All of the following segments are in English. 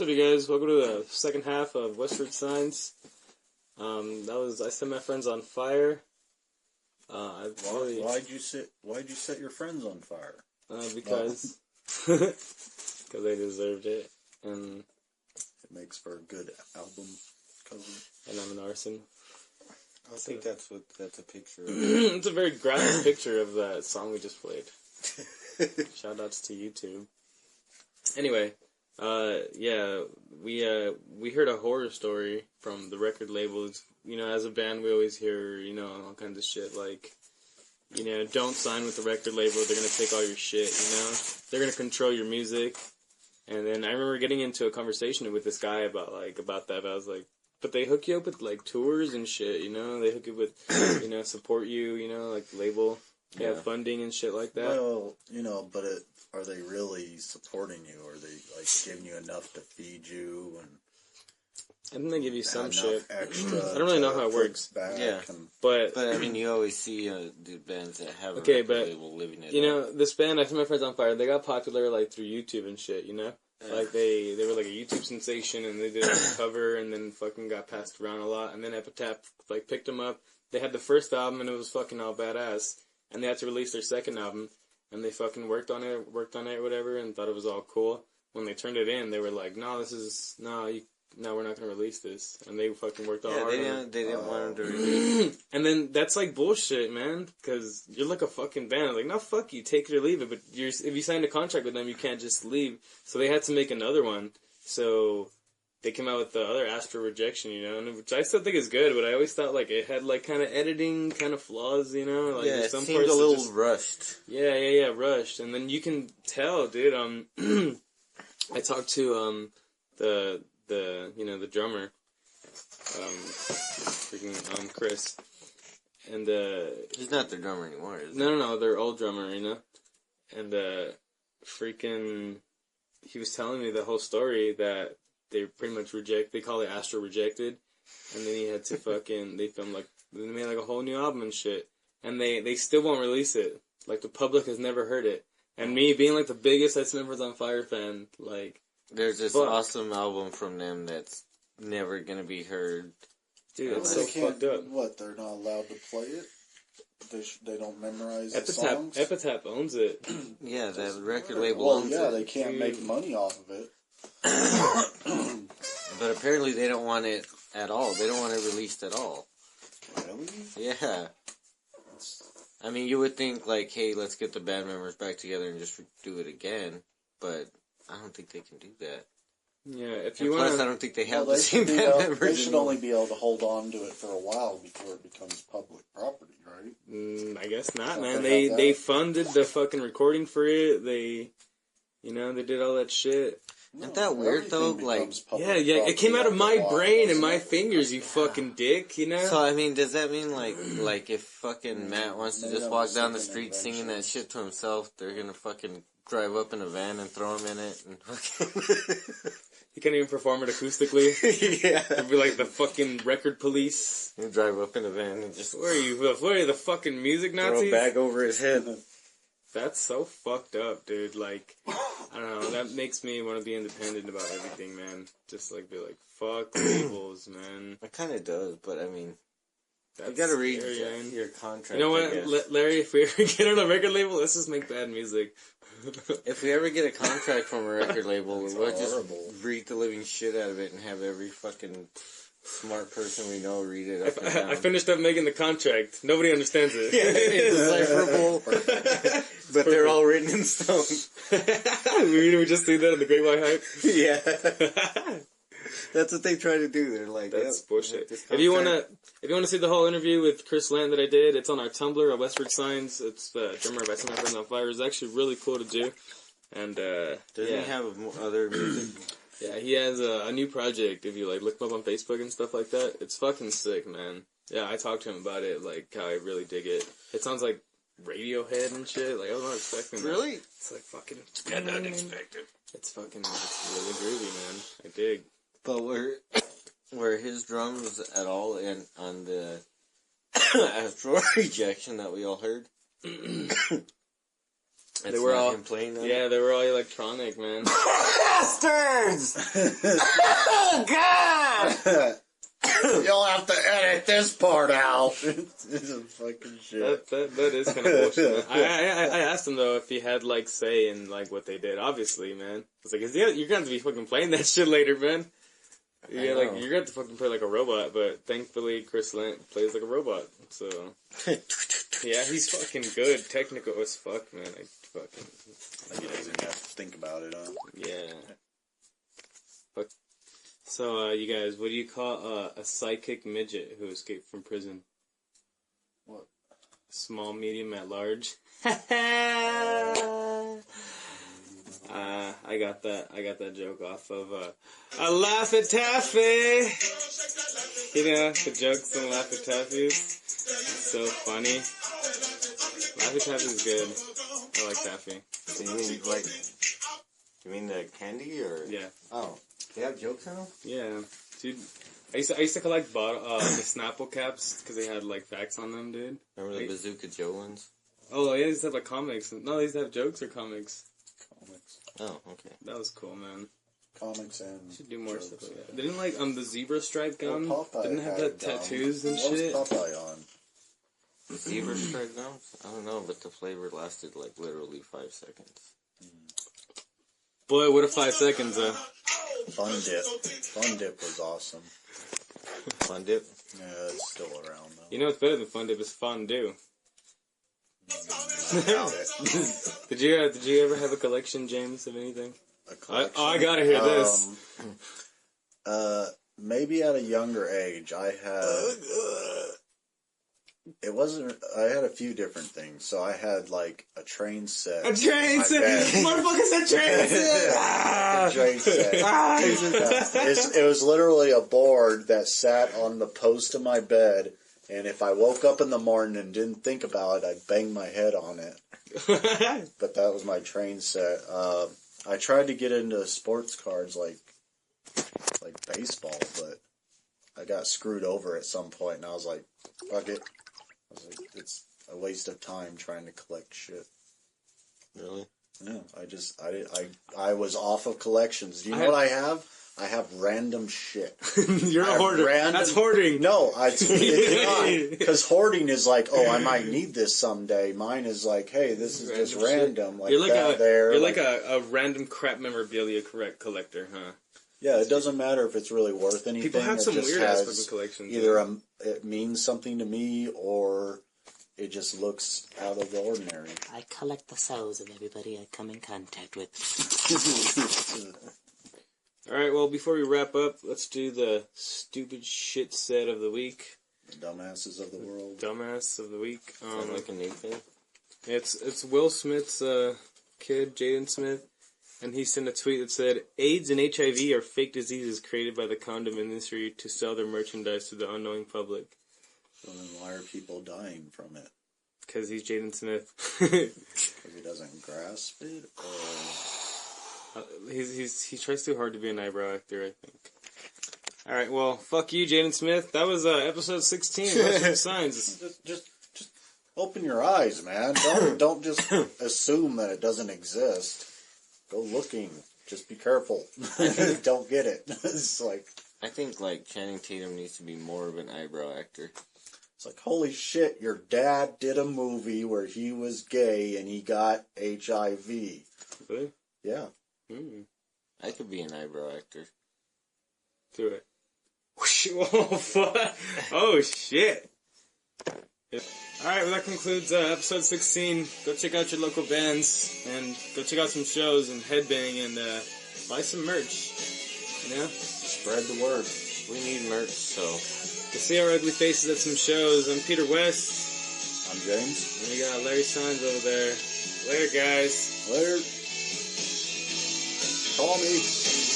up, you guys? Welcome to the second half of Westward Signs. I set my friends on fire. Why'd you set your friends on fire? Because they deserved it, and it makes for a good album cover. And I'm an arson. I think that's a picture of. It's a very graphic picture of that song we just played. Shoutouts to YouTube. Anyway, we heard a horror story from the record labels. You know, as a band, we always hear, all kinds of shit like, don't sign with the record label. They're gonna take all your shit. They're gonna control your music. And then I remember getting into a conversation with this guy about that. But I was like, but they hook you up with like tours and shit. They hook you with, support you. Like label. They have funding and shit like that. Well, but are they really supporting you? Are they like giving you enough to feed you and? I think they give you some shit. Extra I don't really know how it works. But I mean, you always see the bands that have a record label living it. This band, I Set My Friends on Fire, they got popular like through YouTube and shit. Like they were like a YouTube sensation, and they did a cover, and then fucking got passed around a lot. And then Epitaph like picked them up. They had the first album, and it was fucking all badass. And they had to release their second album, and they fucking worked on it, whatever, and thought it was all cool. When they turned it in, they were like, no, we're not going to release this. And they fucking worked all hard on it. They didn't want them to release it. And then that's like bullshit, man, because you're like a fucking band. Like, no, fuck you, take it or leave it. But if you signed a contract with them, you can't just leave. So they had to make another one. So they came out with the other Astro Rejection, which I still think is good, but I always thought like it had like kind of editing kind of flaws, Like, it some seemed a little rushed. Yeah, rushed. And then you can tell, dude. I talked to the drummer, freaking Chris, and he's not the drummer anymore, is he? No, their old drummer, and freaking, he was telling me the whole story that they pretty much they call it Astro Rejected, and then he had to they filmed they made like a whole new album and shit, and they still won't release it, like the public has never heard it, and me being like the biggest I Set My Friends on Fire fan, like. There's this awesome album from them that's never gonna be heard. Dude, it's so fucked up. What, they're not allowed to play it? They don't memorize the songs? Epitaph owns it. Yeah, the record label owns it. Well, yeah, they can't make money off of it. But apparently they don't want it at all. They don't want it released at all. Really? Yeah. I mean, you would think, like, hey, let's get the band members back together and just do it again. But I don't think they can do that. Yeah, if you want. Plus, I don't think they have the same band members. They should only be able to hold on to it for a while before it becomes public property, right? I guess not, man. They funded the fucking recording for it. They did all that shit. Isn't that weird though? Like, yeah, it came out of my brain and my fingers, you fucking dick. So I mean, does that mean like if fucking Matt wants to just walk down the street singing that shit to himself, they're gonna fucking drive up in a van and throw him in it and fucking. He can't even perform it acoustically. Yeah, it'd be like the fucking record police. You drive up in a van and just. Where are you, the fucking music Nazis? Throw a bag over his head. That's so fucked up, dude. Like, I don't know. That makes me want to be independent about everything, man. Just like be like, fuck labels, man. It kind of does, but I mean. That's you gotta read scary, your contract. You know what, Larry? If we ever get on a record label, let's just make bad music. If we ever get a contract from a record label, we'll just read the living shit out of it and have every fucking smart person we know read it up and down. I finished up making the contract. Nobody understands it. Yeah, it's decipherable, but they're all written in stone. We just do that in the Great White Hype? Yeah. That's what they try to do. They're like, that's bullshit. If you wanna see the whole interview with Chris Land that I did, it's on our Tumblr at Westward Signs. It's the drummer of I Set My Friends on Fire. It's actually really cool to do. And doesn't he have other music? Yeah, he has a new project. If you look him up on Facebook and stuff like that, it's fucking sick, man. Yeah, I talked to him about it, like how I really dig it. It sounds like Radiohead and shit. Like I was not expecting that. Really? It's like fucking. It's kind of unexpected. It's really groovy, man. I dig. But were his drums at all on the Astro Rejection that we all heard? It's They were not all him playing on yeah, it? they were all electronic, man. Bastards! Oh, God! You'll have to edit this part out. It's a fucking shit. That is kind of bullshit, man. I asked him though if he had like say in like what they did. Obviously, man. I was like, you're gonna have to be fucking playing that shit later, man. Yeah, like you're gonna have to fucking play like a robot. But thankfully, Chris Lent plays like a robot. So yeah, he's fucking good, technical as fuck, man. I fucking Like he doesn't have to think about it, huh? yeah. Fuck. So, you guys, what do you call a psychic midget who escaped from prison? What? Small, medium, at large. I got that joke off of I Laugh at Taffy. You know the jokes in Laugh at Taffy's. It's so funny. Laugh at Taffy's good. I like Taffy. So you mean the candy or? Yeah. Oh, they have jokes in them? Yeah, dude. I used to collect the Snapple caps because they had like facts on them, dude. Remember the Bazooka Joe ones? Oh yeah, they used to have like comics. No, they used to have jokes or comics. Comics. Oh, okay. That was cool, man. Comics and Should do more jokes. stuff like that. Didn't like the zebra stripe gun? Popeye Didn't have had, the tattoos and what shit. was Popeye on? The zebra stripe gums? I don't know, but the flavor lasted like literally 5 seconds. Boy, what a 5 seconds, Fun Dip. Fun Dip was awesome. Fun dip? Yeah, it's still around though. You know what's better than Fun Dip is fondue. I doubt it. Did you ever have a collection, James, of anything? A collection. I gotta hear this. Maybe at a younger age, I had. It wasn't. I had a few different things. So I had like a train set. A train My set! bed. Motherfucker said train set! A train set. It was literally a board that sat on the post of my bed, and if I woke up in the morning and didn't think about it, I'd bang my head on it. But that was my train set. I tried to get into sports cards like baseball, but I got screwed over at some point, and I was like, fuck it. I was like, it's a waste of time trying to collect shit. Really? No, I was off of collections. Do you know what I have? I have random shit. You're a hoarder. That's hoarding. No, it's not. Because hoarding is like, oh, I might need this someday. Mine is like, hey, this is just random. Like you're like you're like a random crap memorabilia collector, huh? Yeah, it doesn't matter if it's really worth anything. People have some weird ass fucking collections. Either it means something to me or it just looks out of the ordinary. I collect the souls of everybody I come in contact with. Alright, well, before we wrap up, let's do the stupid shit set of the week. The dumbasses of the world. Dumbass of the week. Like a new thing? It's Will Smith's kid, Jaden Smith, and he sent a tweet that said, AIDS and HIV are fake diseases created by the condom industry to sell their merchandise to the unknowing public. So then why are people dying from it? Because he's Jaden Smith. Because he doesn't grasp it? Or... he tries too hard to be an eyebrow actor, I think. Alright, well, fuck you, Jaden Smith. That was episode 16. What's the signs? Just open your eyes, man. Don't just assume that it doesn't exist. Go looking. Just be careful. Don't get it. It's like... I think, like, Channing Tatum needs to be more of an eyebrow actor. It's like, holy shit, your dad did a movie where he was gay and he got HIV. Really? Yeah. I could be an eyebrow actor. Do it. Oh, fuck. Oh, shit. Alright, well, that concludes episode 16. Go check out your local bands and go check out some shows and headbang and buy some merch. You know? Spread the word. We need merch, so... To see our ugly faces at some shows, I'm Peter West. I'm James. And we got Larry Signs over there. Later, guys. Later. Call me.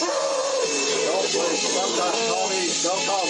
Don't call me. Don't call